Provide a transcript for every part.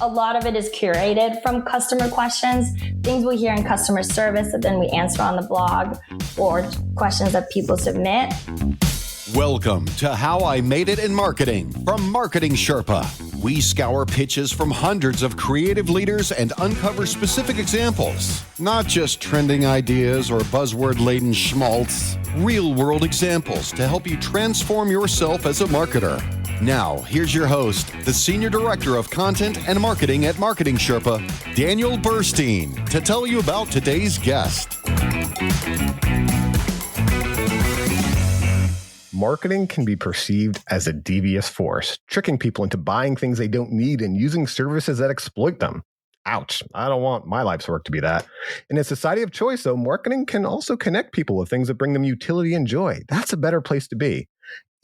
A lot of it is curated from customer questions, things we hear in customer service that then we answer on the blog, or questions that people submit. Welcome to How I Made It in Marketing from Marketing Sherpa. We scour pitches from hundreds of creative leaders and uncover specific examples, not just trending ideas or buzzword-laden schmaltz, real-world examples to help you transform yourself as a marketer. Now, here's your host, the Senior Director of Content and Marketing at Marketing Sherpa, Daniel Burstein, to tell you about today's guest. Marketing can be perceived as a devious force, tricking people into buying things they don't need and using services that exploit them. Ouch, I don't want my life's work to be that. In a society of choice, though, marketing can also connect people with things that bring them utility and joy. That's a better place to be.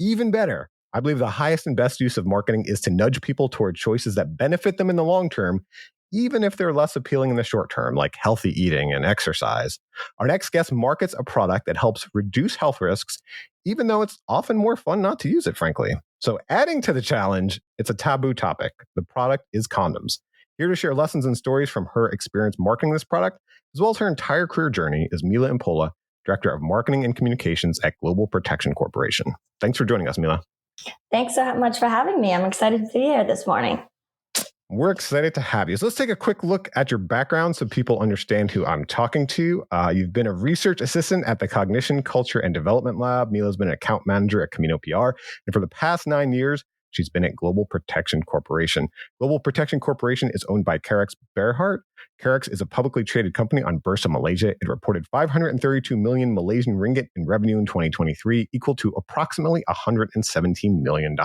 Even better, I believe the highest and best use of marketing is to nudge people toward choices that benefit them in the long term, even if they're less appealing in the short term, like healthy eating and exercise. Our next guest markets a product that helps reduce health risks, even though it's often more fun not to use it, frankly. So adding to the challenge, it's a taboo topic. The product is condoms. Here to share lessons and stories from her experience marketing this product, as well as her entire career journey, is Mila Impola, Director of Marketing and Communications at Global Protection Corporation. Thanks for joining us, Mila. Thanks so much for having me. I'm excited to be here this morning. We're excited to have you. So let's take a quick look at your background so people understand who I'm talking to. You've been a research assistant at the Cognition Culture and Development Lab. Mila's been an account manager at Camino PR. And for the past 9 years, she's been at Global Protection Corporation. Global Protection Corporation is owned by Carex Berhad. Carex is a publicly traded company on Bursa Malaysia. It reported 532 million Malaysian ringgit in revenue in 2023, equal to approximately $117 million.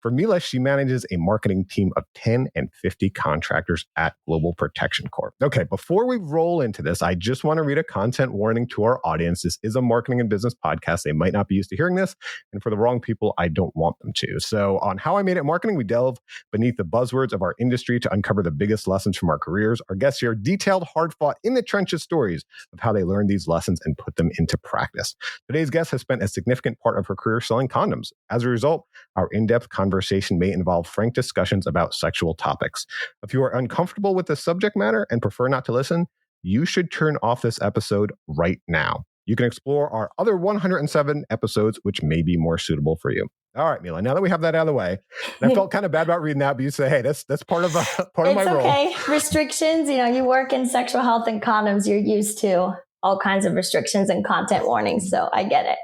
For Mila, she manages a marketing team of 10 and 50 contractors at Global Protection Corp. Okay, before we roll into this, I just want to read a content warning to our audience. This is a marketing and business podcast. They might not be used to hearing this, and for the wrong people, I don't want them to. So on How I Made It Marketing, we delve beneath the buzzwords of our industry to uncover the biggest lessons from our careers. Our guests share detailed, hard-fought, in-the-trenches stories of how they learned these lessons and put them into practice. Today's guest has spent a significant part of her career selling condoms. As a result, our in-depth conversation may involve frank discussions about sexual topics. If you are uncomfortable with the subject matter and prefer not to listen, you should turn off this episode right now. You can explore our other 107 episodes, which may be more suitable for you. All right, Mila, now that we have that out of the way, and I felt kind of bad about reading that, but you say, hey, that's part of my role. It's okay. Restrictions, you work in sexual health and condoms, you're used to all kinds of restrictions and content warnings, so I get it.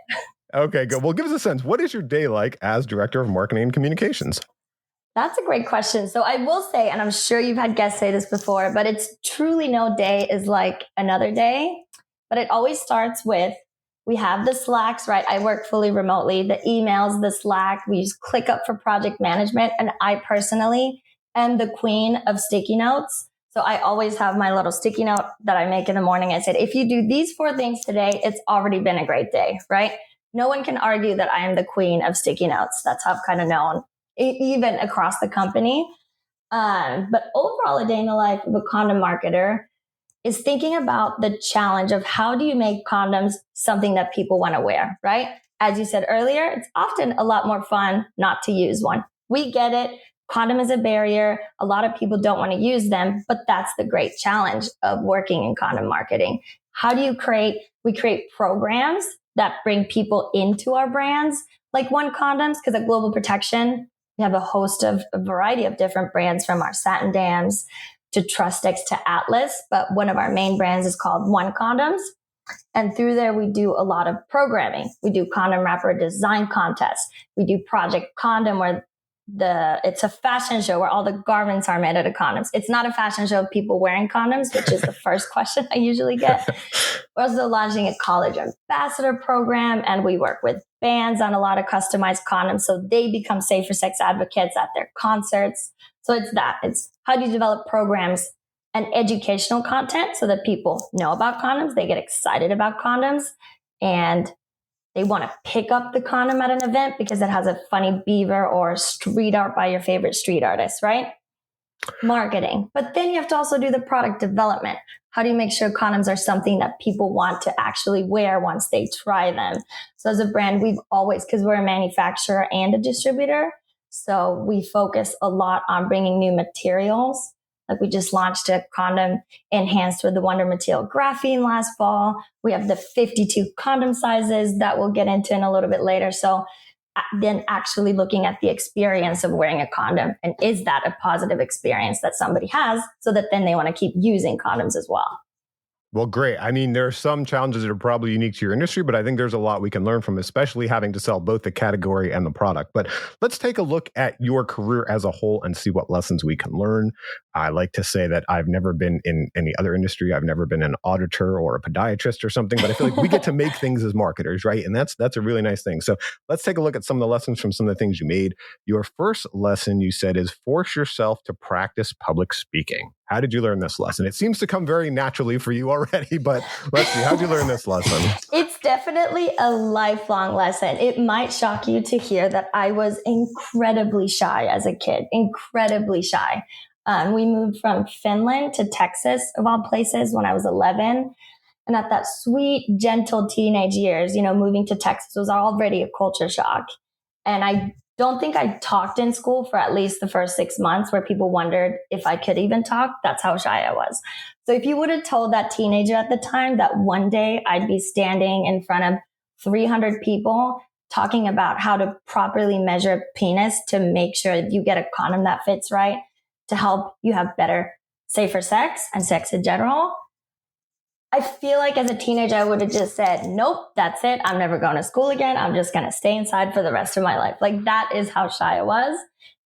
Okay, good. Well, give us a sense. What is your day like as Director of Marketing and Communications? That's a great question. So I will say, and I'm sure you've had guests say this before, but it's truly no day is like another day. But it always starts with, we have the Slacks, right? I work fully remotely, the emails, the Slack, we use ClickUp for project management. And I personally am the queen of sticky notes. So I always have my little sticky note that I make in the morning. I said, if you do these 4 things today, it's already been a great day, right? No one can argue that I am the queen of sticky notes. That's how I've kind of known, even across the company. But overall, a day in the life of a condom marketer is thinking about the challenge of how do you make condoms something that people want to wear, right? As you said earlier, it's often a lot more fun not to use one. We get it. Condom is a barrier. A lot of people don't want to use them, but that's the great challenge of working in condom marketing. How do you we create programs that bring people into our brands, like One Condoms, because at Global Protection, we have a variety of different brands, from our Satin Dams to Trustex to Atlas, but one of our main brands is called One Condoms. And through there, we do a lot of programming. We do condom wrapper design contests. We do Project Condom, where it's a fashion show where all the garments are made out of condoms. It's not a fashion show of people wearing condoms, which is the first question I usually get. We're also launching a college ambassador program, and we work with bands on a lot of customized condoms so they become safer sex advocates at their concerts. So it's how do you develop programs and educational content so that people know about condoms, they get excited about condoms, and they want to pick up the condom at an event because it has a funny beaver or street art by your favorite street artist, right? Marketing. But then you have to also do the product development. How do you make sure condoms are something that people want to actually wear once they try them? So as a brand, we've always, because we're a manufacturer and a distributor, So we focus a lot on bringing new materials. Like we just launched a condom enhanced with the Wonder Material Graphene last fall. We have the 52 condom sizes that we'll get into in a little bit later. So then actually looking at the experience of wearing a condom, and is that a positive experience that somebody has, so that then they want to keep using condoms as well. Well, great. I mean, there are some challenges that are probably unique to your industry, but I think there's a lot we can learn from, especially having to sell both the category and the product. But let's take a look at your career as a whole and see what lessons we can learn. I like to say that I've never been in any other industry. I've never been an auditor or a podiatrist or something, but I feel like we get to make things as marketers, right? And that's a really nice thing. So let's take a look at some of the lessons from some of the things you made. Your first lesson, you said, is force yourself to practice public speaking. How did you learn this lesson? It seems to come very naturally for you already, but let's see. How did you learn this lesson? It's definitely a lifelong lesson. It might shock you to hear that I was incredibly shy as a kid, incredibly shy. We moved from Finland to Texas, of all places, when I was 11. And at that sweet, gentle teenage years, moving to Texas was already a culture shock. And I don't think I talked in school for at least the first 6 months, where people wondered if I could even talk. That's how shy I was. So if you would have told that teenager at the time that one day I'd be standing in front of 300 people talking about how to properly measure a penis to make sure you get a condom that fits right, to help you have better, safer sex and sex in general, I feel like as a teenager, I would have just said, nope, that's it. I'm never going to school again. I'm just going to stay inside for the rest of my life. Like, that is how shy I was.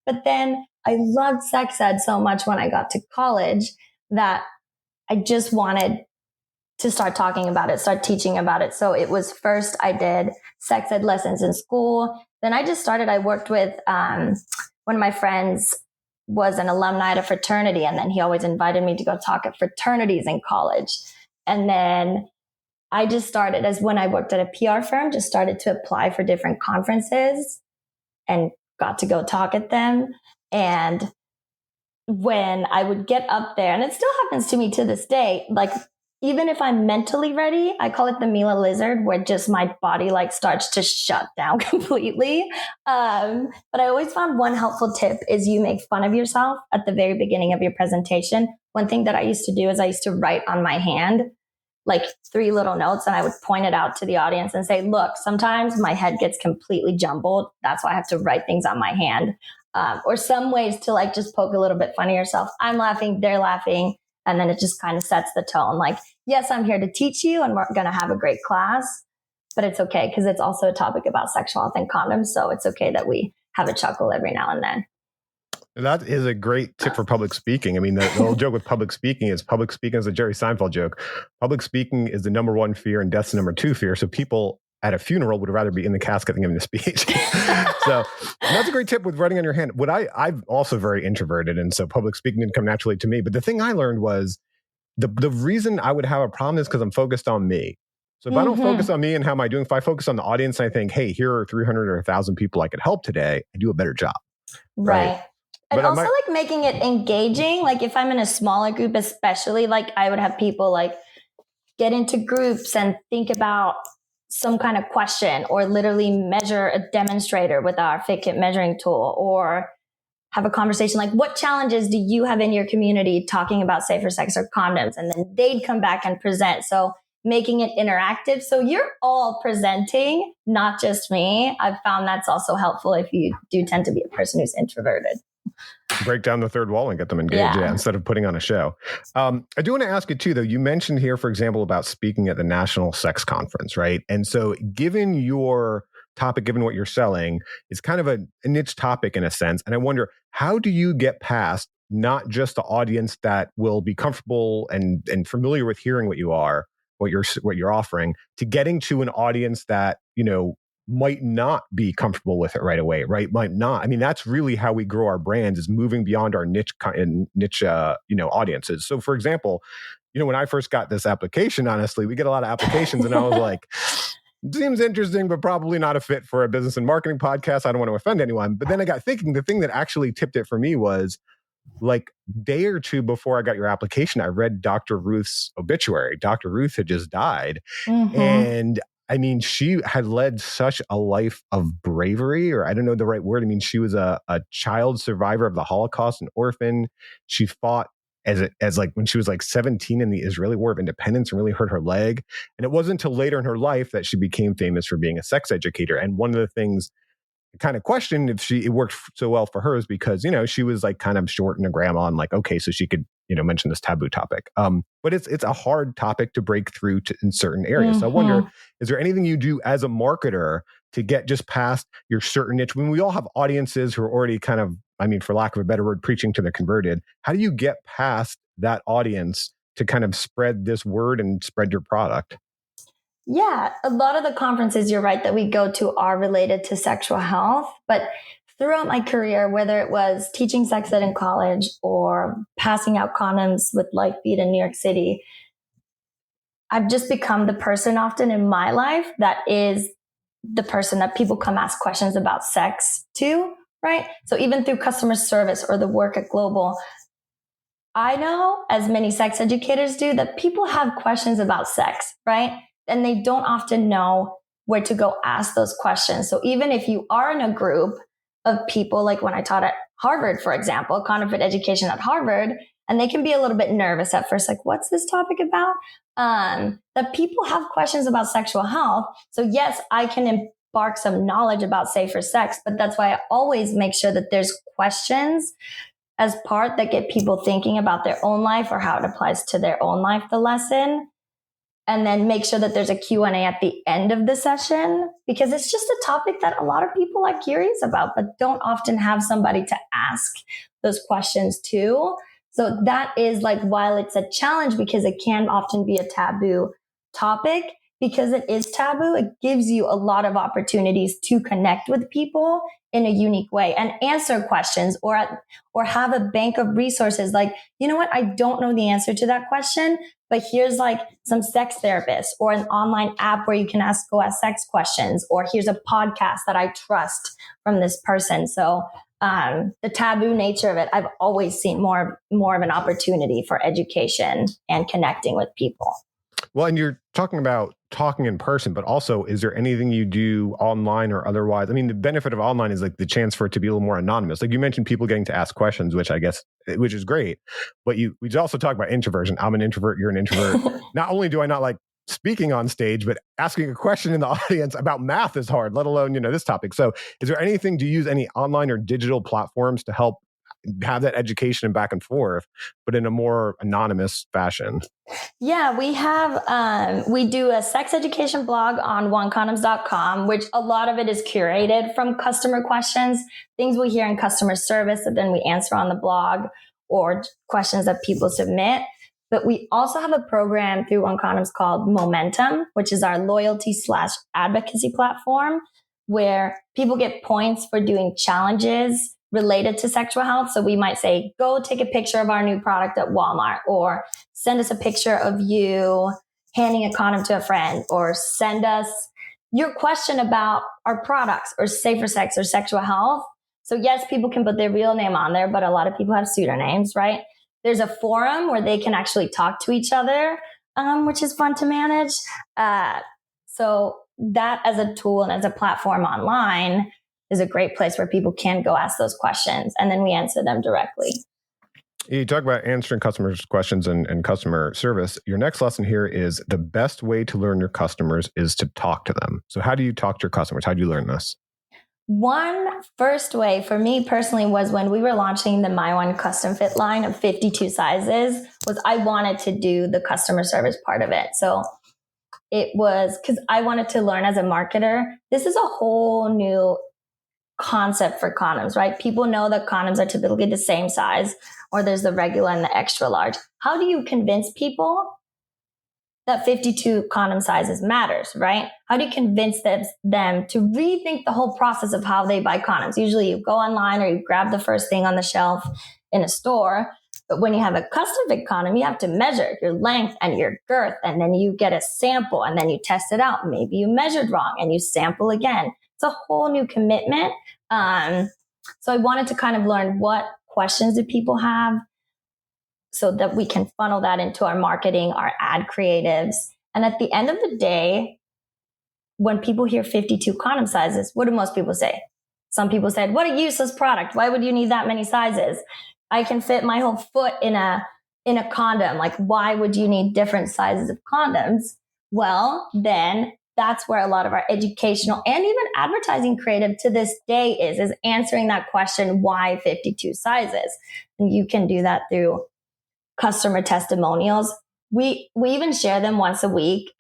But then I loved sex ed so much when I got to college that I just wanted to start talking about it, start teaching about it. So it was first I did sex ed lessons in school. Then I worked with one of my friends was an alumni at a fraternity. And then he always invited me to go talk at fraternities in college. And then I just started, as when I worked at a PR firm, just started to apply for different conferences and got to go talk at them. And when I would get up there, and it still happens to me to this day, like, even if I'm mentally ready, I call it the Mila lizard, where just my body starts to shut down completely. But I always found one helpful tip is you make fun of yourself at the very beginning of your presentation. One thing that I used to do is I used to write on my hand 3 little notes, and I would point it out to the audience and say, look, sometimes my head gets completely jumbled. That's why I have to write things on my hand. Or some ways to just poke a little bit fun at yourself. I'm laughing, they're laughing. And then it just kind of sets the tone. Yes, I'm here to teach you and we're going to have a great class, but it's okay because it's also a topic about sexual health and condoms. So it's okay that we have a chuckle every now and then. That is a great tip for public speaking. I mean, the old joke with public speaking is a Jerry Seinfeld joke. Public speaking is the number one fear and death's the number 2 fear. So people at a funeral would rather be in the casket than giving a speech. So that's a great tip with writing on your hand. I'm also very introverted. And so public speaking didn't come naturally to me. But the thing I learned was the reason I would have a problem is because I'm focused on me. So if I don't focus on me and how am I doing, if I focus on the audience and I think, hey, here are 300 or 1,000 people I could help today, I do a better job. Right. And also making it engaging. If I'm in a smaller group, especially, I would have people get into groups and think about some kind of question, or literally measure a demonstrator with our fit kit measuring tool, or have a conversation what challenges do you have in your community talking about safer sex or condoms? And then they'd come back and present. So making it interactive. So you're all presenting, not just me. I've found that's also helpful if you do tend to be a person who's introverted. Break down the third wall and get them engaged instead of putting on a show. I do want to ask you too, though, you mentioned here, for example, about speaking at the National Sex Conference, right? And so given your topic, given what you're selling, it's kind of a niche topic in a sense. And I wonder, how do you get past not just the audience that will be comfortable and familiar with hearing what you're offering, to getting to an audience that, might not be comfortable with it right away, right? Might not. I mean, that's really how we grow our brands, is moving beyond our niche audiences. So for example, when I first got this application, honestly, we get a lot of applications and I was like, seems interesting, but probably not a fit for a business and marketing podcast. I don't want to offend anyone. But then I got thinking, the thing that actually tipped it for me was day or two before I got your application, I read Dr. Ruth's obituary. Dr. Ruth had just died. And I mean, she had led such a life of bravery, or I don't know the right word. I mean, she was a child survivor of the Holocaust, an orphan. She fought as like when she was like 17 in the Israeli War of Independence and really hurt her leg. And it wasn't until later in her life that she became famous for being a sex educator. And one of the things I kind of questioned if it worked so well for her is because, she was like kind of short and a grandma and like, okay, so she could, mention this taboo topic. But it's a hard topic to break through in certain areas. Mm-hmm. So I wonder, is there anything you do as a marketer to get just past your certain niche? When we all have audiences who are already kind of, for lack of a better word, preaching to the converted, how do you get past that audience to kind of spread this word and spread your product? Yeah, a lot of the conferences, you're right, that we go to are related to sexual health. But throughout my career, whether it was teaching sex ed in college or passing out condoms with Lightbeat in New York City, I've just become the person often in my life that is the person that people come ask questions about sex to, right? So even through customer service or the work at Global, I know, as many sex educators do, that people have questions about sex, right? And they don't often know where to go ask those questions. So even if you are in a group of people, like when I taught at Harvard, for example, counterfeit education at Harvard, and they can be a little bit nervous at first, like, what's this topic about? That people have questions about sexual health. So yes, I can embark some knowledge about safer sex, but that's why I always make sure that there's questions as part that get people thinking about their own life or how it applies to their own life, the lesson. And then make sure that there's a Q&A at the end of the session, because it's just a topic that a lot of people are curious about, but don't often have somebody to ask those questions to. So that is like, while it's a challenge because it can often be a taboo topic, because it is taboo, it gives you a lot of opportunities to connect with people in a unique way and answer questions or have a bank of resources. Like, you know what? I don't know the answer to that question, but here's like some sex therapists or an online app where you can go ask sex questions, or here's a podcast that I trust from this person. So the taboo nature of it, I've always seen more of an opportunity for education and connecting with people. Well, and you're talking about talking in person, but also, is there anything you do online or otherwise? The benefit of online is like the chance for it to be a little more anonymous. Like you mentioned, people getting to ask questions, which is great. But we also talk about introversion. I'm an introvert. You're an introvert. Not only do I not like speaking on stage, but asking a question in the audience about math is hard, let alone, this topic. So is there anything, do you use any online or digital platforms to help have that education and back and forth, but in a more anonymous fashion? Yeah, we do a sex education blog on onecondoms.com, which a lot of it is curated from customer questions, things we hear in customer service that then we answer on the blog, or questions that people submit. But we also have a program through One Condoms called Momentum, which is our loyalty/advocacy platform, where people get points for doing challenges related to sexual health. So we might say, go take a picture of our new product at Walmart, or send us a picture of you handing a condom to a friend, or send us your question about our products or safer sex or sexual health. So yes, people can put their real name on there, but a lot of people have pseudonyms, right? There's a forum where they can actually talk to each other, which is fun to manage. So that as a tool and as a platform online is a great place where people can go ask those questions, and then we answer them directly. You talk about answering customers' questions and customer service. Your next lesson here is the best way to learn your customers is to talk to them. So how do you talk to your customers? How do you learn this? One first way for me personally was when we were launching the My One custom fit line of 52 sizes, was I wanted to do the customer service part of it. So it was because I wanted to learn as a marketer. This is a whole new concept for condoms, right? People know that condoms are typically the same size, or there's the regular and the extra large. How do you convince people that 52 condom sizes matters, right? How do you convince them to rethink the whole process of how they buy condoms? Usually you go online or you grab the first thing on the shelf in a store. But when you have a custom fit condom, you have to measure your length and your girth, and then you get a sample and then you test it out. Maybe you measured wrong and you sample again. It's a whole new commitment. So I wanted to kind of learn what questions do people have so that we can funnel that into our marketing, our ad creatives. And at the end of the day, when people hear 52 condom sizes, what do most people say? Some people said, what a useless product. Why would you need that many sizes? I can fit my whole foot in a condom. Like, why would you need different sizes of condoms? Well, then that's where a lot of our educational and even advertising creative to this day is answering that question, why 52 sizes? And you can do that through customer testimonials. We even share them once a week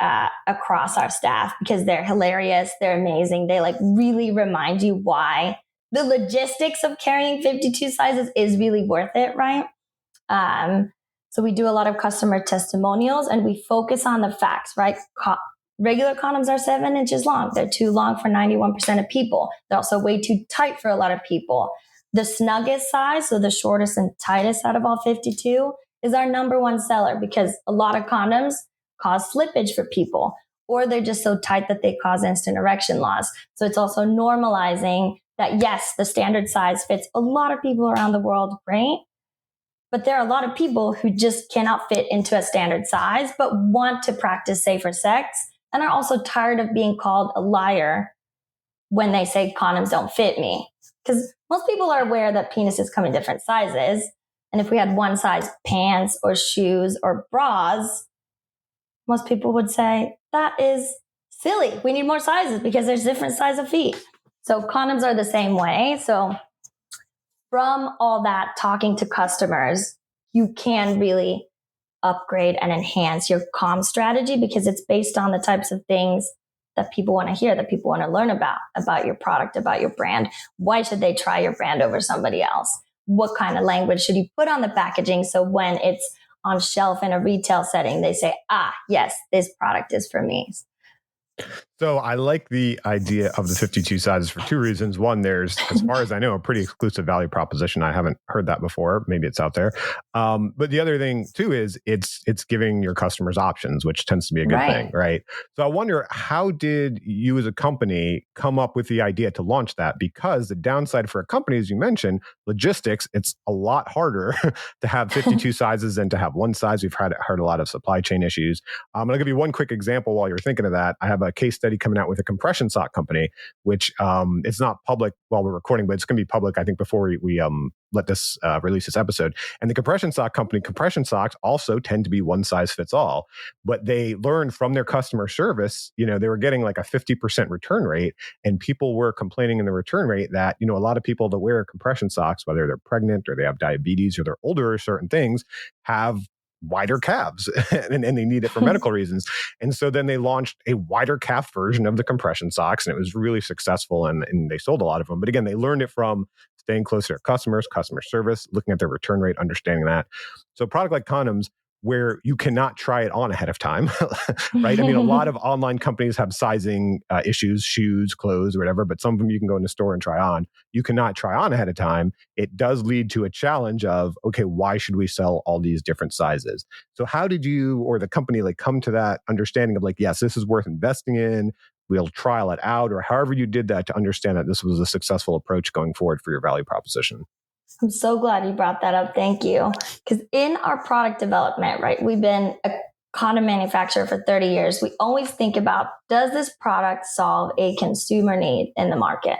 across our staff because they're hilarious. They're amazing. They like really remind you why the logistics of carrying 52 sizes is really worth it, right? So we do a lot of customer testimonials and we focus on the facts, right? Regular condoms are 7 inches long. They're too long for 91% of people. They're also way too tight for a lot of people. The snuggest size, so the shortest and tightest out of all 52, is our number one seller because a lot of condoms cause slippage for people, or they're just so tight that they cause instant erection loss. So it's also normalizing that, yes, the standard size fits a lot of people around the world, great. But there are a lot of people who just cannot fit into a standard size, but want to practice safer sex and are also tired of being called a liar when they say condoms don't fit me. Because most people are aware that penises come in different sizes. And if we had one size pants or shoes or bras, most people would say that is silly. We need more sizes because there's different size of feet. So condoms are the same way. So from all that talking to customers, you can really upgrade and enhance your comm strategy because it's based on the types of things that people want to hear, that people want to learn about your product, about your brand. Why should they try your brand over somebody else? What kind of language should you put on the packaging so when it's on shelf in a retail setting, they say, yes, this product is for me. So I like the idea of the 52 sizes for two reasons. One, there's, as far as I know, a pretty exclusive value proposition. I haven't heard that before. Maybe it's out there. But the other thing too is it's giving your customers options, which tends to be a good thing, right? So I wonder, how did you as a company come up with the idea to launch that? Because the downside for a company, as you mentioned, logistics, it's a lot harder to have 52 sizes than to have one size. We've heard a lot of supply chain issues. I'm going to give you one quick example while you're thinking of that. I have a case study coming out with a compression sock company, which it's not public while we're recording, but it's going to be public, I think, before we let this release this episode. And the compression sock company, compression socks also tend to be one size fits all, but they learned from their customer service, they were getting like a 50% return rate, and people were complaining in the return rate that, a lot of people that wear compression socks, whether they're pregnant or they have diabetes or they're older or certain things, have wider calves and they need it for medical reasons. And so then they launched a wider calf version of the compression socks, and it was really successful, and they sold a lot of them. But again, they learned it from staying close to their customers, customer service, looking at their return rate, understanding that. So a product like condoms, where you cannot try it on ahead of time, right? I mean, a lot of online companies have sizing issues, shoes, clothes, or whatever, but some of them you can go in the store and try on. You cannot try on ahead of time. It does lead to a challenge of, okay, why should we sell all these different sizes? So how did you or the company come to that understanding of yes, this is worth investing in, we'll trial it out, or however you did that to understand that this was a successful approach going forward for your value proposition? I'm so glad you brought that up. Thank you. Because in our product development, right, we've been a condom manufacturer for 30 years. We always think about, does this product solve a consumer need in the market?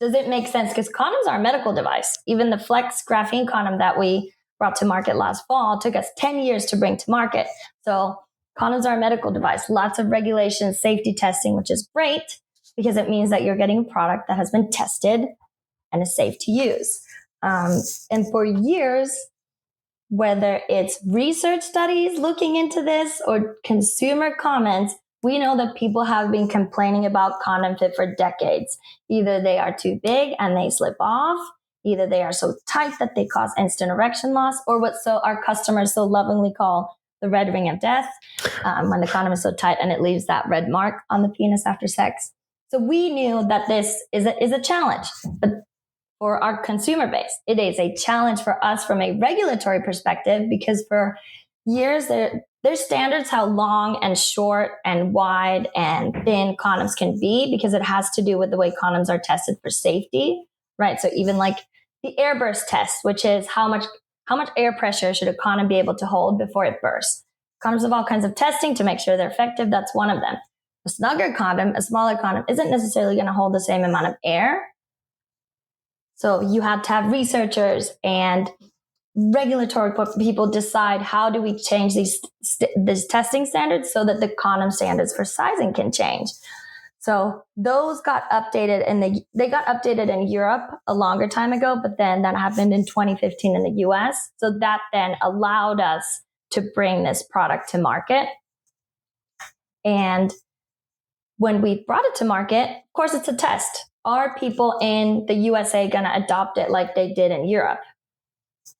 Does it make sense? Because condoms are a medical device. Even the Flex graphene condom that we brought to market last fall took us 10 years to bring to market. So condoms are a medical device. Lots of regulations, safety testing, which is great because it means that you're getting a product that has been tested and is safe to use. And for years, whether it's research studies looking into this or consumer comments, we know that people have been complaining about condom fit for decades. Either they are too big and they slip off, either they are so tight that they cause instant erection loss, or what our customers so lovingly call the red ring of death, when the condom is so tight and it leaves that red mark on the penis after sex. So we knew that this is a challenge, but for our consumer base, it is a challenge for us from a regulatory perspective, because for years there's standards how long and short and wide and thin condoms can be, because it has to do with the way condoms are tested for safety, right? So even the air burst test, which is how much air pressure should a condom be able to hold before it bursts. Condoms have all kinds of testing to make sure they're effective. That's one of them. A snugger condom, a smaller condom, isn't necessarily going to hold the same amount of air. So you have to have researchers and regulatory people decide how do we change these testing standards so that the condom standards for sizing can change. So those got updated, and they got updated in Europe a longer time ago, but then that happened in 2015 in the US. So that then allowed us to bring this product to market. And when we brought it to market, of course, it's a test. Are people in the USA going to adopt it like they did in Europe?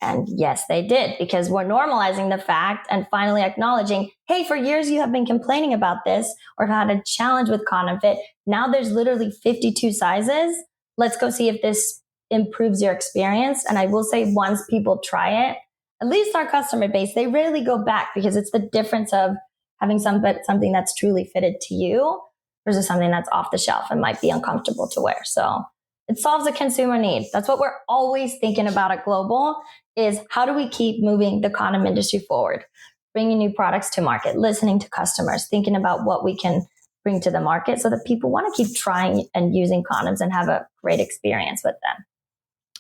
And yes, they did, because we're normalizing the fact and finally acknowledging, hey, for years you have been complaining about this or had a challenge with condom fit. Now there's literally 52 sizes. Let's go see if this improves your experience. And I will say, once people try it, at least our customer base, they rarely go back, because it's the difference of having something that's truly fitted to you versus something that's off the shelf and might be uncomfortable to wear. So it solves a consumer need. That's what we're always thinking about at Global, is how do we keep moving the condom industry forward, bringing new products to market, listening to customers, thinking about what we can bring to the market so that people want to keep trying and using condoms and have a great experience with them.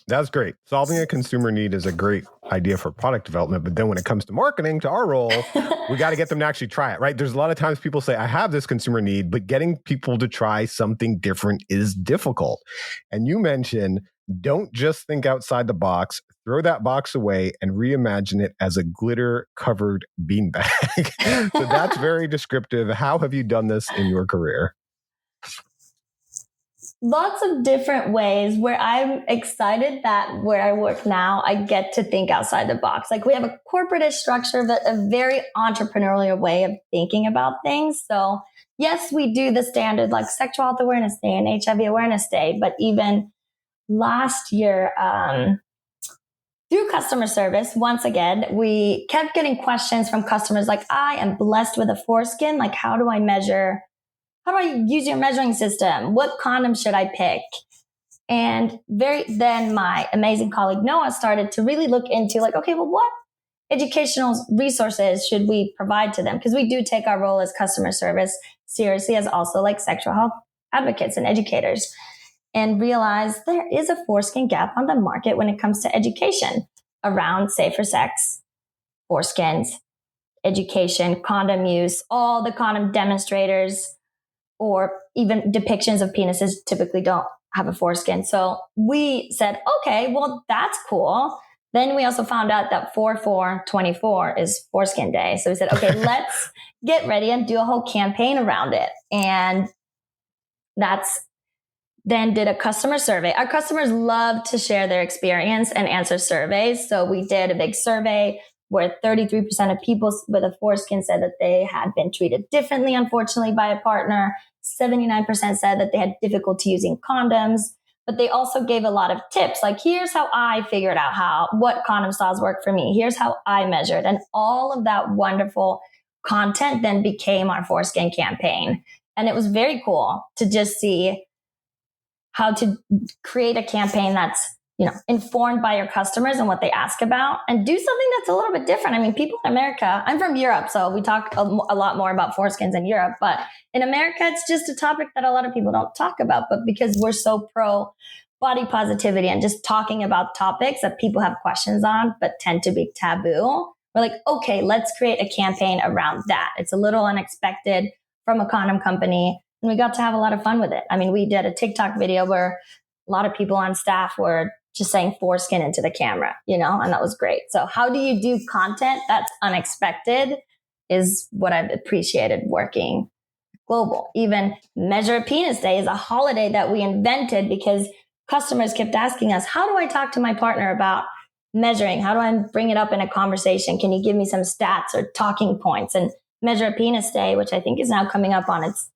That's great. Solving a consumer need is a great idea for product development. But then when it comes to marketing, to our role, we got to get them to actually try it, right? There's a lot of times people say, I have this consumer need, but getting people to try something different is difficult. And you mentioned, don't just think outside the box, throw that box away and reimagine it as a glitter covered beanbag. So that's very descriptive. How have you done this in your career? Lots of different ways, where I'm excited that where I work now, I get to think outside the box. Like, we have a corporate structure, but a very entrepreneurial way of thinking about things. So yes, we do the standard like Sexual Health Awareness Day and HIV Awareness Day, but even last year, through customer service, once again, we kept getting questions from customers like, I am blessed with a foreskin. Like, how do I measure? How do I use your measuring system? What condom should I pick? And then my amazing colleague Noah started to really look into like, okay, well, what educational resources should we provide to them? Because we do take our role as customer service seriously, as also like sexual health advocates and educators, and realize there is a foreskin gap on the market when it comes to education around safer sex, foreskins, education, condom use, all the condom demonstrators, or even depictions of penises typically don't have a foreskin. So we said, okay, well, that's cool. Then we also found out that 4/4/24 is foreskin day. So we said, okay, let's get ready and do a whole campaign around it. And then did a customer survey. Our customers love to share their experience and answer surveys. So we did a big survey where 33% of people with a foreskin said that they had been treated differently, unfortunately, by a partner. 79% said that they had difficulty using condoms, but they also gave a lot of tips. Like, here's how I figured out what condom styles work for me. Here's how I measured. And all of that wonderful content then became our foreskin campaign. And it was very cool to just see how to create a campaign that's, informed by your customers and what they ask about, and do something that's a little bit different. I mean, people in America, I'm from Europe, so we talk a lot more about foreskins in Europe, but in America, it's just a topic that a lot of people don't talk about. But because we're so pro body positivity and just talking about topics that people have questions on, but tend to be taboo, we're like, okay, let's create a campaign around that. It's a little unexpected from a condom company, and we got to have a lot of fun with it. I mean, we did a TikTok video where a lot of people on staff were just saying foreskin into the camera, and that was great. So how do you do content that's unexpected is what I've appreciated working Global. Even Measure a Penis Day is a holiday that we invented because customers kept asking us, how do I talk to my partner about measuring? How do I bring it up in a conversation? Can you give me some stats or talking points? And Measure a Penis Day, which I think is now coming up on its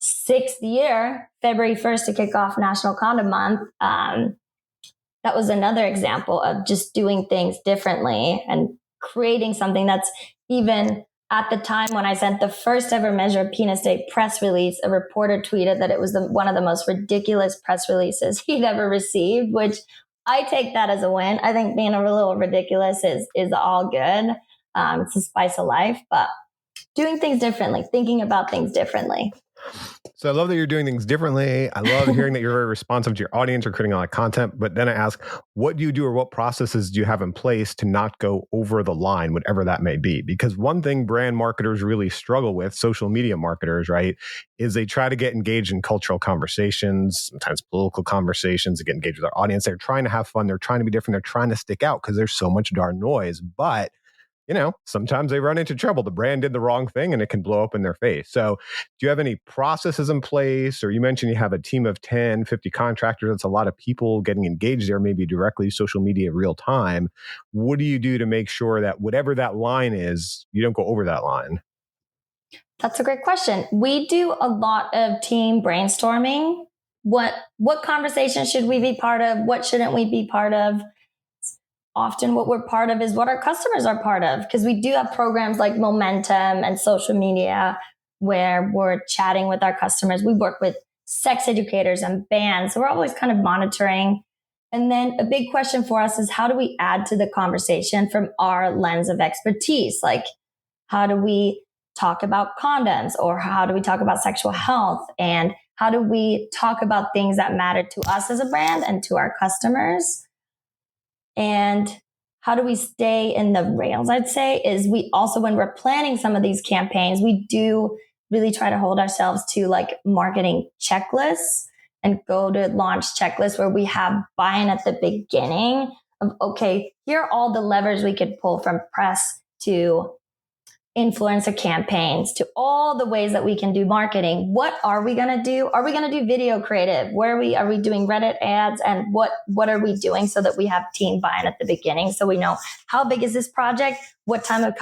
6th year, February 1st to kick off National Condom Month. That was another example of just doing things differently and creating something that's, even at the time when I sent the first ever Measure a Penis Day press release, a reporter tweeted that it was one of the most ridiculous press releases he'd ever received, which I take that as a win. I think being a little ridiculous is all good. It's the spice of life, but doing things differently, thinking about things differently. So I love that you're doing things differently. I love hearing that you're very responsive to your audience or creating a lot of content. But then I ask, what do you do or what processes do you have in place to not go over the line, whatever that may be? Because one thing brand marketers really struggle with, social media marketers, right, is they try to get engaged in cultural conversations, sometimes political conversations, to get engaged with their audience. They're trying to have fun. They're trying to be different. They're trying to stick out because there's so much darn noise. But sometimes they run into trouble. The brand did the wrong thing and it can blow up in their face. So do you have any processes in place? Or you mentioned you have a team of 10, 50 contractors. That's a lot of people getting engaged there, maybe directly social media real time. What do you do to make sure that whatever that line is, you don't go over that line? That's a great question. We do a lot of team brainstorming. What conversation should we be part of? What shouldn't we be part of? Often what we're part of is what our customers are part of, because we do have programs like Momentum and social media where we're chatting with our customers. We work with sex educators and bands. So we're always kind of monitoring. And then a big question for us is, how do we add to the conversation from our lens of expertise? Like, how do we talk about condoms, or how do we talk about sexual health? And how do we talk about things that matter to us as a brand and to our customers? And how do we stay in the rails? I'd say is we also, when we're planning some of these campaigns, we do really try to hold ourselves to like marketing checklists and go to launch checklists where we have buy-in at the beginning of, okay, here are all the levers we could pull, from press to influencer campaigns to all the ways that we can do marketing. What are we going to do? Are we going to do video creative? Are we doing Reddit ads? And what are we doing so that we have team buy-in at the beginning? So we know how big is this project, what time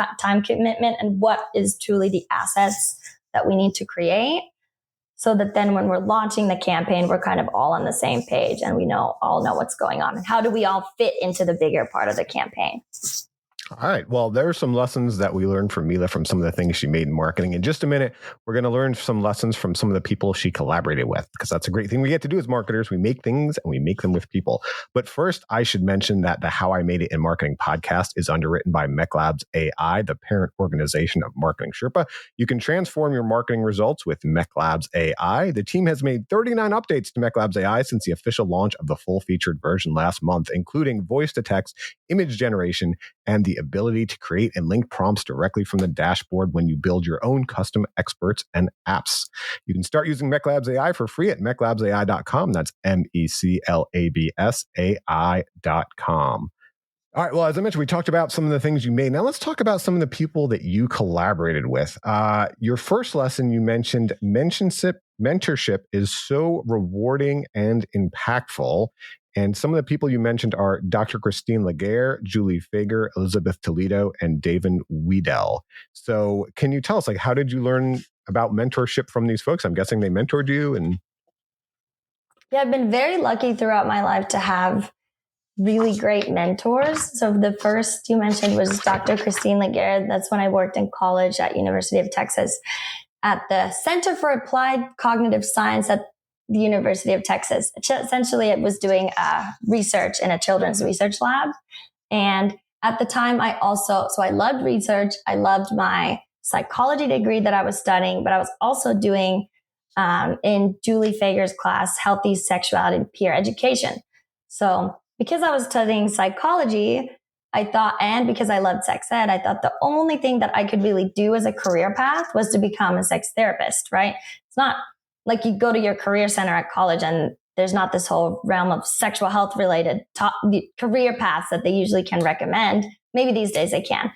commitment, and what is truly the assets that we need to create, so that then when we're launching the campaign, we're kind of all on the same page and we all know what's going on and how do we all fit into the bigger part of the campaign. All right. Well, there are some lessons that we learned from Mila from some of the things she made in marketing. In just a minute, we're going to learn some lessons from some of the people she collaborated with, because that's a great thing we get to do as marketers. We make things and we make them with people. But first, I should mention that the How I Made It in Marketing podcast is underwritten by MECLabs AI, the parent organization of Marketing Sherpa. You can transform your marketing results with MECLabs AI. The team has made 39 updates to MECLabs AI since the official launch of the full featured version last month, including voice to text, image generation, and the ability to create and link prompts directly from the dashboard when you build your own custom experts and apps. You can start using MECLabs AI for free at meclabsai.com. That's MECLABSAI.com. All right. Well, as I mentioned, we talked about some of the things you made. Now let's talk about some of the people that you collaborated with. Your first lesson, you mentioned mentorship is so rewarding and impactful. And some of the people you mentioned are Dr. Christine Laguerre, Julie Fager, Elizabeth Toledo, and David Weedell. So can you tell us, like, how did you learn about mentorship from these folks? I'm guessing they mentored you. And Yeah, I've been very lucky throughout my life to have really great mentors. So the first you mentioned was Dr. Christine Laguerre. That's when I worked in college at University of Texas at the Center for Applied Cognitive Science at the University of Texas. Essentially, it was doing research in a children's research lab. And at the time, I loved research. I loved my psychology degree that I was studying, but I was also doing in Julie Fager's class, Healthy Sexuality and Peer Education. So because I was studying psychology, I thought, and because I loved sex ed, I thought the only thing that I could really do as a career path was to become a sex therapist, right? It's not like you go to your career center at college and there's not this whole realm of sexual health related career paths that they usually can recommend. Maybe these days they can,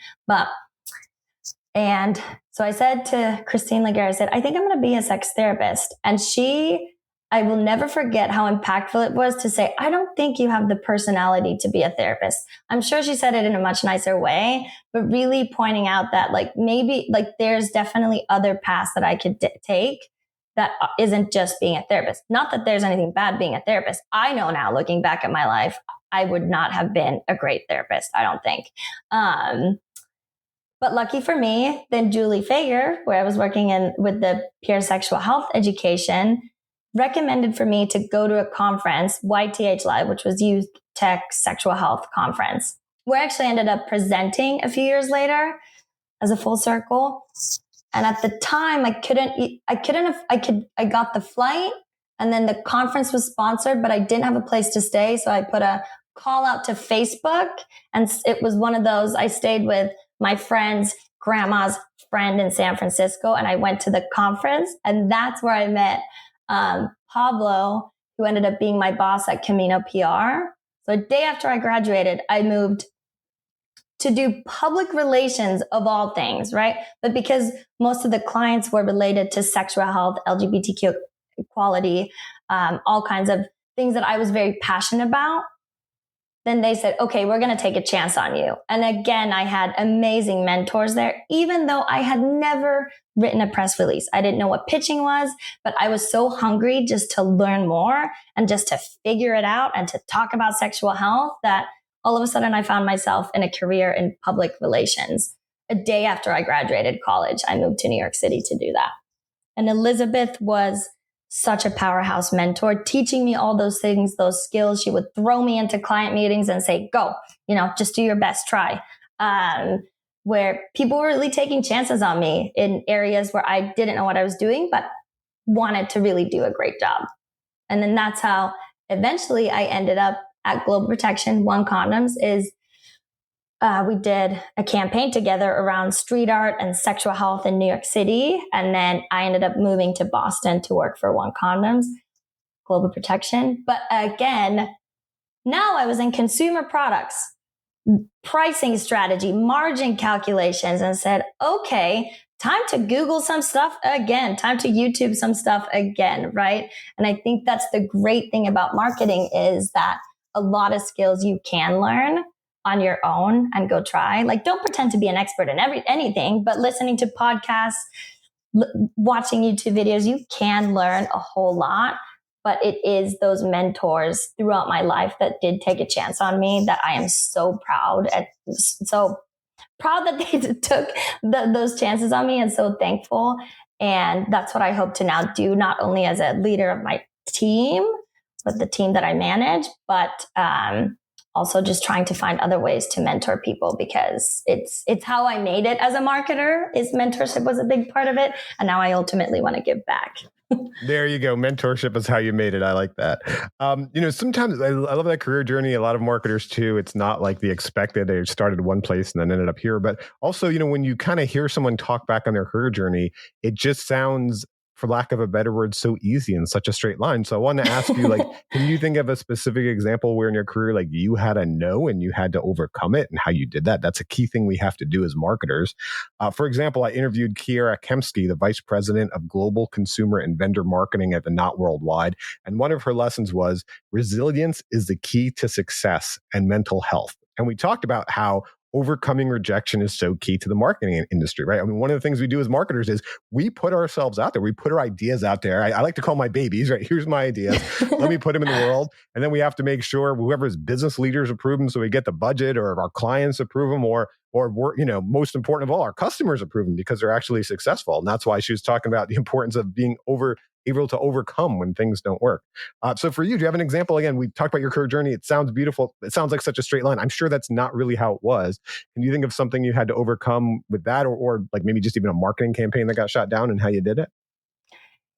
and so I said to Christine Laguerre, I said, I think I'm going to be a sex therapist. And I will never forget how impactful it was to say, I don't think you have the personality to be a therapist. I'm sure she said it in a much nicer way, but really pointing out that maybe there's definitely other paths that I could take that isn't just being a therapist. Not that there's anything bad being a therapist. I know now, looking back at my life, I would not have been a great therapist, I don't think. But lucky for me, then Julie Fager, where I was working with the peer sexual health education, recommended for me to go to a conference, YTH Live, which was Youth Tech Sexual Health Conference, where I actually ended up presenting a few years later as a full circle. And at the time I got the flight and then the conference was sponsored, but I didn't have a place to stay. So I put a call out to Facebook, and it was one of those, I stayed with my friend's grandma's friend in San Francisco, and I went to the conference, and that's where I met Pablo, who ended up being my boss at Camino PR. So a day after I graduated, I moved to do public relations of all things, right? But because most of the clients were related to sexual health, LGBTQ equality, all kinds of things that I was very passionate about, then they said, okay, we're going to take a chance on you. And again, I had amazing mentors there, even though I had never written a press release. I didn't know what pitching was, but I was so hungry just to learn more and just to figure it out and to talk about sexual health that all of a sudden I found myself in a career in public relations. A day after I graduated college, I moved to New York City to do that. And Elizabeth was such a powerhouse mentor, teaching me all those things, those skills. She would throw me into client meetings and say, go, just do your best, try. Where people were really taking chances on me in areas where I didn't know what I was doing, but wanted to really do a great job. And then that's how eventually I ended up at Global Protection. One Condoms is we did a campaign together around street art and sexual health in New York City. And then I ended up moving to Boston to work for One Condoms, Global Protection. But again, now I was in consumer products, pricing strategy, margin calculations, and said, okay, time to Google some stuff again, time to YouTube some stuff again, right? And I think that's the great thing about marketing is that a lot of skills you can learn on your own and go try. Like, don't pretend to be an expert in anything, but listening to podcasts, watching YouTube videos, you can learn a whole lot. But it is those mentors throughout my life that did take a chance on me that I am so proud that they took those chances on me, and so thankful. And that's what I hope to now do, not only as a leader of my team, but the team that I manage, but also just trying to find other ways to mentor people, because it's how I made it as a marketer. Is mentorship was a big part of it, and now I ultimately want to give back. There you go. Mentorship is how you made it. I like that. Sometimes I love that career journey. A lot of marketers too. It's not like the expected. They started one place and then ended up here. But also, when you kind of hear someone talk back on their career journey, it just sounds, for lack of a better word, so easy and such a straight line. So I want to ask you, can you think of a specific example where in your career, you had a no and you had to overcome it and how you did that? That's a key thing we have to do as marketers. For example, I interviewed Kiera Kemsky, the Vice President of Global Consumer and Vendor Marketing at the Knot Worldwide. And one of her lessons was resilience is the key to success and mental health. And we talked about how overcoming rejection is so key to the marketing industry, right? I mean, one of the things we do as marketers is we put ourselves out there. We put our ideas out there. I like to call my babies, right? Here's my ideas. Let me put them in the world. And then we have to make sure whoever's business leaders approve them so we get the budget, or our clients approve them, or most important of all, our customers approve them because they're actually successful. And that's why she was talking about the importance of being able to overcome when things don't work. So for you, do you have an example? Again, we talked about your career journey. It sounds beautiful. It sounds like such a straight line. I'm sure that's not really how it was. Can you think of something you had to overcome with that, or maybe just even a marketing campaign that got shot down and how you did it?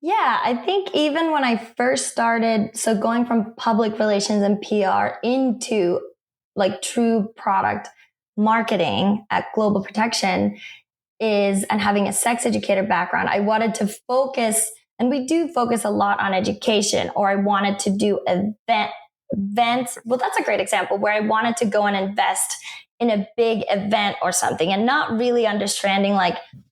Yeah, I think even when I first started, so going from public relations and PR into true product marketing at Global Protection and having a sex educator background, I wanted to focus. And we do focus a lot on education, or I wanted to do events. Well, that's a great example where I wanted to go and invest in a big event or something and not really understanding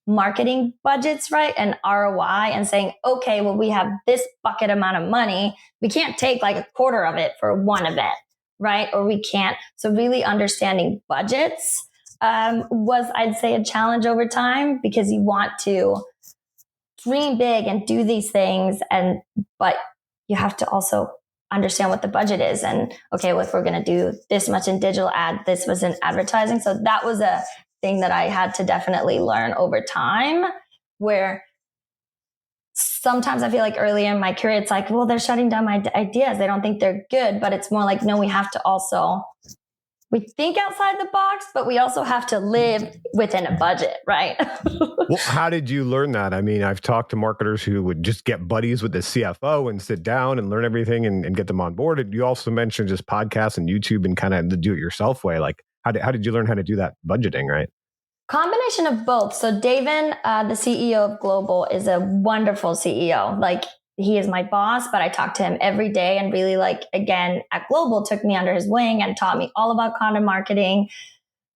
marketing budgets, right? And ROI, and saying, okay, well, we have this bucket amount of money. We can't take a quarter of it for one event, right? Or we can't. So really understanding budgets was, I'd say, a challenge over time, because you want to dream big and do these things, but you have to also understand what the budget is, and okay, well, if we're going to do this much in digital this was in advertising. So that was a thing that I had to definitely learn over time, where sometimes I feel early in my career, it's well, they're shutting down my ideas. They don't think they're good, but it's more no, we have to also we think outside the box, but we also have to live within a budget, right? Well, how did you learn that? I mean, I've talked to marketers who would just get buddies with the CFO and sit down and learn everything and get them on board. And you also mentioned just podcasts and YouTube and kind of the do-it-yourself way. Like, how did you learn how to do that budgeting, right? Combination of both. So David, the CEO of Global, is a wonderful CEO. Like, he is my boss, but I talk to him every day, and really, like, again, at Global, took me under his wing and taught me all about content marketing,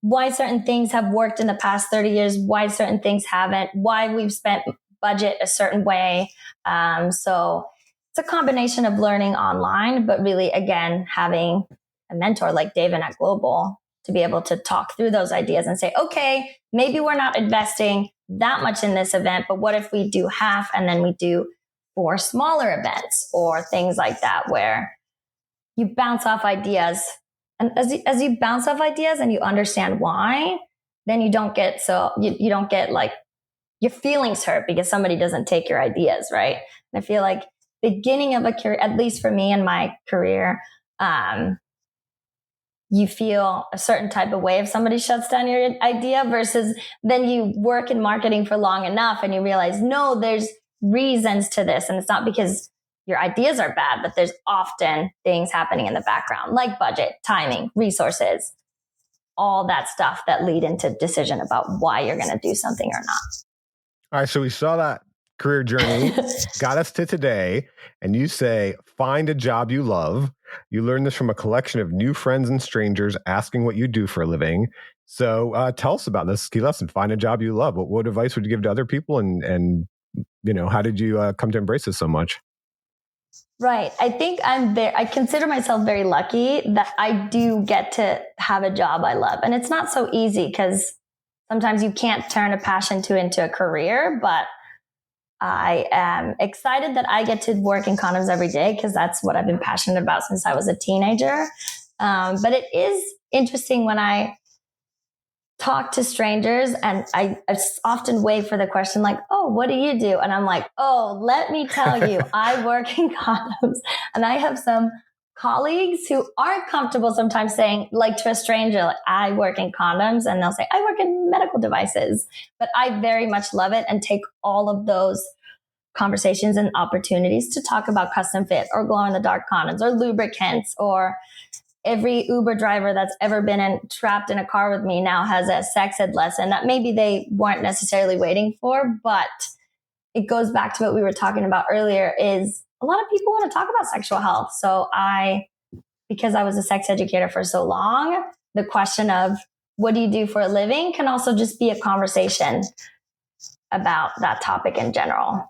why certain things have worked in the past 30 years, why certain things haven't, why we've spent budget a certain way. So it's a combination of learning online, but really, again, having a mentor like David at Global to be able to talk through those ideas and say, okay, maybe we're not investing that much in this event, but what if we do half and then we do 4 smaller events or things like that, where you bounce off ideas. And as you bounce off ideas and you understand why, then you don't get you don't get like your feelings hurt because somebody doesn't take your ideas, right? And I feel like beginning of a career, at least for me in my career, you feel a certain type of way if somebody shuts down your idea, versus then you work in marketing for long enough and you realize, no, there's reasons to this. And it's not because your ideas are bad, but there's often things happening in the background, like budget, timing, resources, all that stuff that lead into decision about why you're going to do something or not. All right. So we saw that career journey, got us to today. And you say, find a job you love. You learned this from a collection of new friends and strangers asking what you do for a living. So tell us about this key lesson, find a job you love. What advice would you give to other people? And you know, how did you come to embrace this so much? Right. I think I consider myself very lucky that I do get to have a job I love. And it's not so easy because sometimes you can't turn a passion into a career, but I am excited that I get to work in condoms every day because that's what I've been passionate about since I was a teenager. But it is interesting when I talk to strangers, and I often wait for the question like, oh, what do you do? And I'm like, oh, let me tell you, I work in condoms. And I have some colleagues who aren't comfortable sometimes saying, like, to a stranger, like, I work in condoms, and they'll say, I work in medical devices. But I very much love it and take all of those conversations and opportunities to talk about custom fit or glow in the dark condoms or lubricants, or every Uber driver that's ever been trapped in a car with me now has a sex ed lesson that maybe they weren't necessarily waiting for. But it goes back to what we were talking about earlier, is a lot of people want to talk about sexual health. So because I was a sex educator for so long, the question of what do you do for a living can also just be a conversation about that topic in general.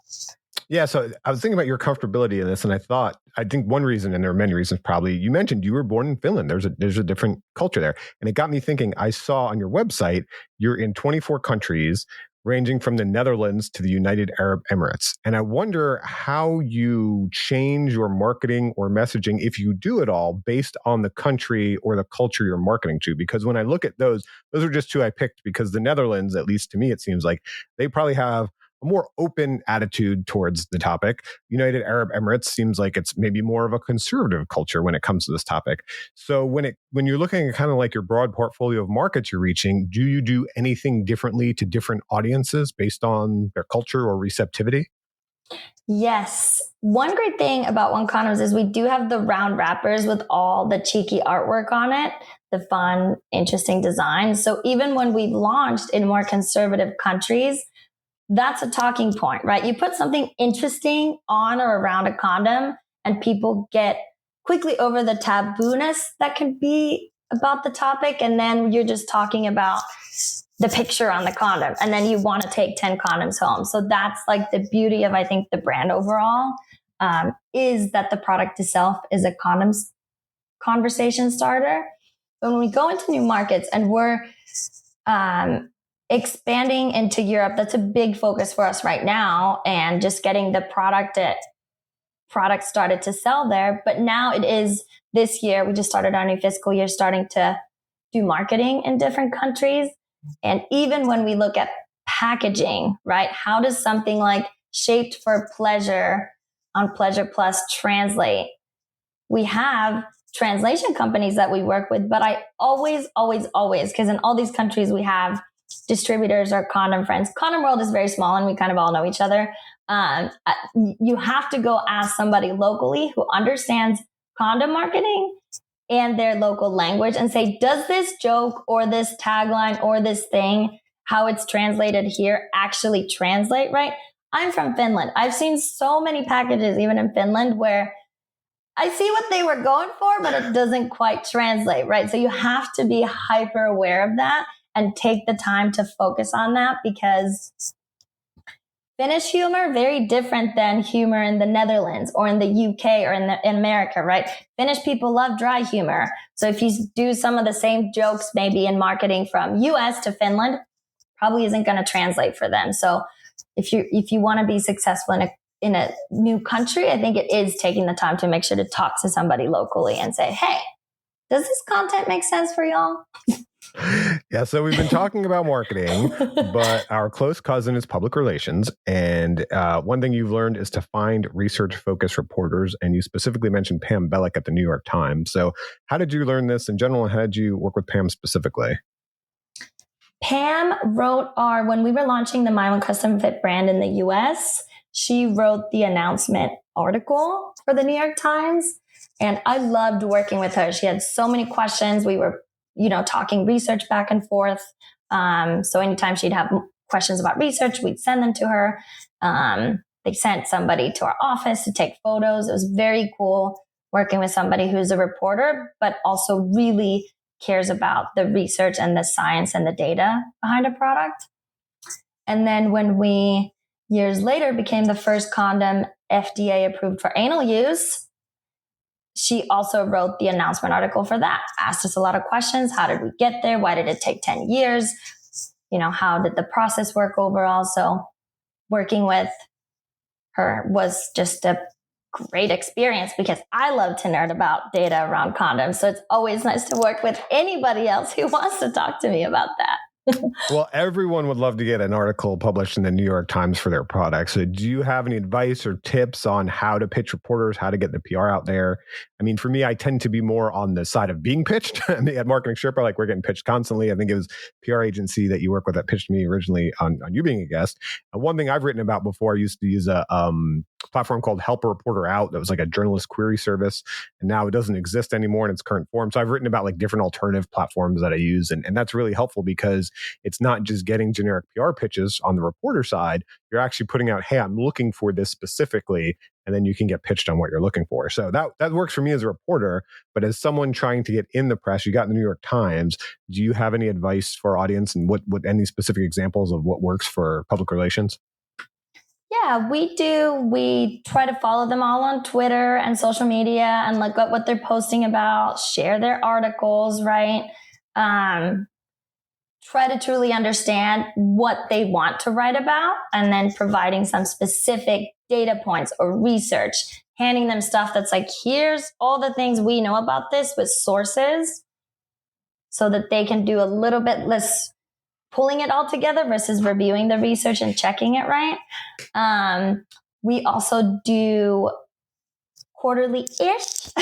Yeah, so I was thinking about your comfortability in this, and I think one reason, and there are many reasons probably, you mentioned you were born in Finland. There's a different culture there. And it got me thinking, I saw on your website, you're in 24 countries, ranging from the Netherlands to the United Arab Emirates. And I wonder how you change your marketing or messaging, if you do it all, based on the country or the culture you're marketing to. Because when I look at those are just 2 I picked, because the Netherlands, at least to me, it seems like they probably have a more open attitude towards the topic. United Arab Emirates seems like it's maybe more of a conservative culture when it comes to this topic. So when you're looking at kind of like your broad portfolio of markets you're reaching, do you do anything differently to different audiences based on their culture or receptivity? Yes. One great thing about One Condoms is we do have the round wrappers with all the cheeky artwork on it, the fun, interesting designs. So even when we've launched in more conservative countries, that's a talking point, right? You put something interesting on or around a condom and people get quickly over the tabooness that can be about the topic. And then you're just talking about the picture on the condom. And then you want to take 10 condoms home. So that's like the beauty of, I think, the brand overall, is that the product itself is a condoms conversation starter. But when we go into new markets and we're, expanding into Europe, that's a big focus for us right now, and just getting the product started to sell there. But now it is this year, we just started our new fiscal year, starting to do marketing in different countries. And even when we look at packaging, right? How does something like shaped for pleasure on Pleasure Plus translate? We have translation companies that we work with, but I always, because in all these countries we have distributors or condom friends. Condom world is very small and we kind of all know each other. You have to go ask somebody locally who understands condom marketing and their local language and say, does this joke or this tagline or this thing, how it's translated here, actually translate right? I'm from Finland. I've seen so many packages, even in Finland, where I see what they were going for, but it doesn't quite translate, right? So you have to be hyper aware of that and take the time to focus on that, because Finnish humor, very different than humor in the Netherlands or in the UK or in America, right? Finnish people love dry humor. So if you do some of the same jokes, maybe in marketing from US to Finland, probably isn't going to translate for them. So if you want to be successful in a new country, I think it is taking the time to make sure to talk to somebody locally and say, hey, does this content make sense for y'all? Yeah, so we've been talking about marketing, but our close cousin is public relations. And one thing you've learned is to find research-focused reporters. And you specifically mentioned Pam Bellick at the New York Times. So how did you learn this in general, and how did you work with Pam specifically? Pam wrote when we were launching the Mylan Custom Fit brand in the US, she wrote the announcement article for the New York Times. And I loved working with her. She had so many questions. We were talking research back and forth. So anytime she'd have questions about research, we'd send them to her. They sent somebody to our office to take photos. It was very cool working with somebody who's a reporter, but also really cares about the research and the science and the data behind a product. And then when we, years later, became the first condom FDA approved for anal use, she also wrote the announcement article for that, asked us a lot of questions. How did we get there? Why did it take 10 years? How did the process work overall? So working with her was just a great experience, because I love to nerd about data around condoms. So it's always nice to work with anybody else who wants to talk to me about that. Well, everyone would love to get an article published in the New York Times for their product. So do you have any advice or tips on how to pitch reporters, how to get the PR out there? I mean, for me, I tend to be more on the side of being pitched. At Marketing Sherpa, we're getting pitched constantly. I think it was PR agency that you work with that pitched me originally on you being a guest. And one thing I've written about before, I used to use a platform called Help a Reporter Out. That was like a journalist query service. And now it doesn't exist anymore in its current form. So I've written about different alternative platforms that I use. And that's really helpful, because it's not just getting generic PR pitches on the reporter side. You're actually putting out, hey, I'm looking for this specifically. And then you can get pitched on what you're looking for. So that works for me as a reporter. But as someone trying to get in the press, you got in the New York Times. Do you have any advice for our audience, and what any specific examples of what works for public relations? Yeah, we do. We try to follow them all on Twitter and social media and look at what they're posting about, share their articles, right? Try to truly understand what they want to write about, and then providing some specific data points or research, handing them stuff that's like, here's all the things we know about this with sources, so that they can do a little bit less pulling it all together versus reviewing the research and checking it right. We also do quarterly-ish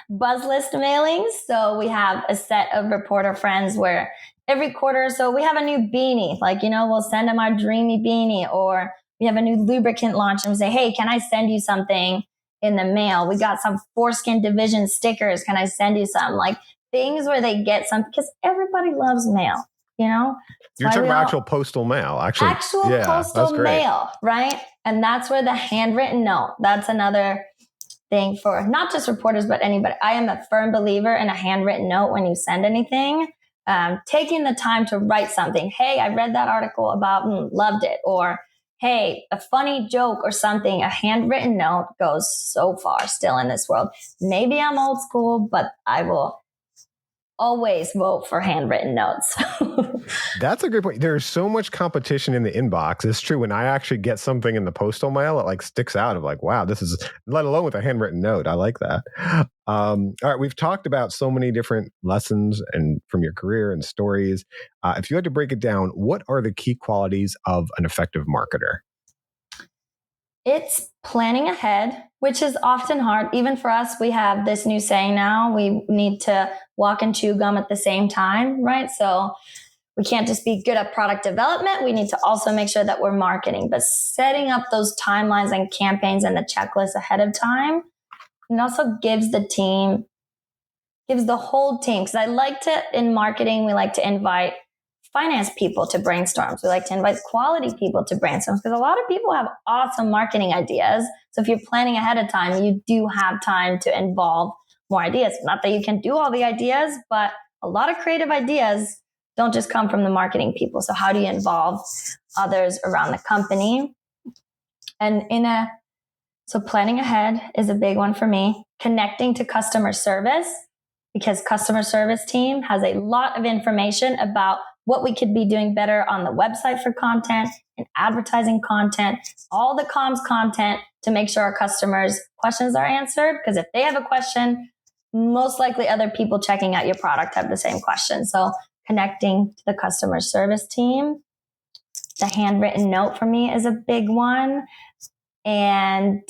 buzz list mailings. So we have a set of reporter friends where every quarter or so we have a new beanie. We'll send them our dreamy beanie, or we have a new lubricant launch and we say, hey, can I send you something in the mail? We got some foreskin division stickers. Can I send you some? Things where they get some, because everybody loves mail. You're talking about actual postal mail, actually. Actual postal mail, right? And that's where the handwritten note, that's another thing for not just reporters, but anybody. I am a firm believer in a handwritten note when you send anything. Taking the time to write something. Hey, I read that article about, loved it. Or, hey, a funny joke or something. A handwritten note goes so far still in this world. Maybe I'm old school, but I will always vote for handwritten notes. That's a great point. There's so much competition in the inbox. It's true. When I actually get something in the postal mail, it sticks out of wow, this is, let alone with a handwritten note. I like that. All right. We've talked about so many different lessons and from your career and stories. If you had to break it down, what are the key qualities of an effective marketer? It's planning ahead, which is often hard. Even for us, we have this new saying now, we need to walk and chew gum at the same time, right? So we can't just be good at product development. We need to also make sure that we're marketing, but setting up those timelines and campaigns and the checklist ahead of time, and also gives the whole team. Because in marketing, we like to invite finance people to brainstorms. We like to invite quality people to brainstorms because a lot of people have awesome marketing ideas. So if you're planning ahead of time, you do have time to involve more ideas. Not that you can do all the ideas, but a lot of creative ideas don't just come from the marketing people. So how do you involve others around the company? And so planning ahead is a big one for me. Connecting to customer service, because customer service team has a lot of information about what we could be doing better on the website for content and advertising content, all the comms content to make sure our customers' questions are answered. Because if they have a question, most likely other people checking out your product have the same question. So connecting to the customer service team. The handwritten note for me is a big one. And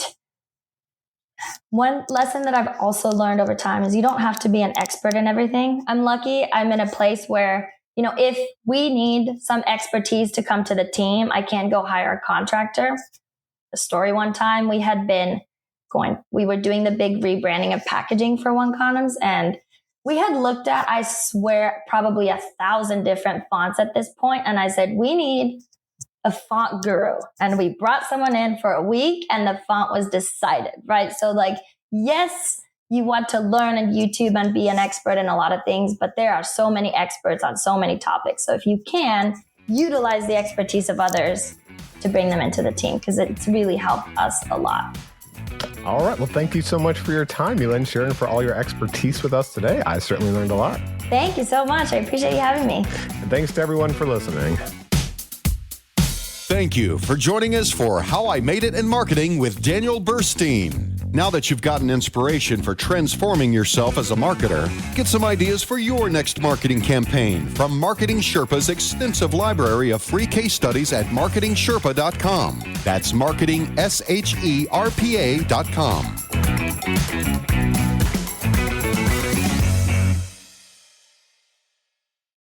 one lesson that I've also learned over time is you don't have to be an expert in everything. I'm lucky I'm in a place where, if we need some expertise to come to the team, I can go hire a contractor. The story one time we were doing the big rebranding of packaging for One Condoms, and we had looked at, I swear, probably 1,000 different fonts at this point. And I said, we need a font guru. And we brought someone in for a week and the font was decided, right? So yes, you want to learn and YouTube and be an expert in a lot of things, but there are so many experts on so many topics. So if you can, utilize the expertise of others to bring them into the team, because it's really helped us a lot. All right. Well, thank you so much for your time, Mila, and sharing for all your expertise with us today. I certainly learned a lot. Thank you so much. I appreciate you having me. And thanks to everyone for listening. Thank you for joining us for How I Made It in Marketing with Daniel Burstein. Now that you've gotten inspiration for transforming yourself as a marketer, get some ideas for your next marketing campaign from Marketing Sherpa's extensive library of free case studies at marketingsherpa.com. That's marketingsherpa.com.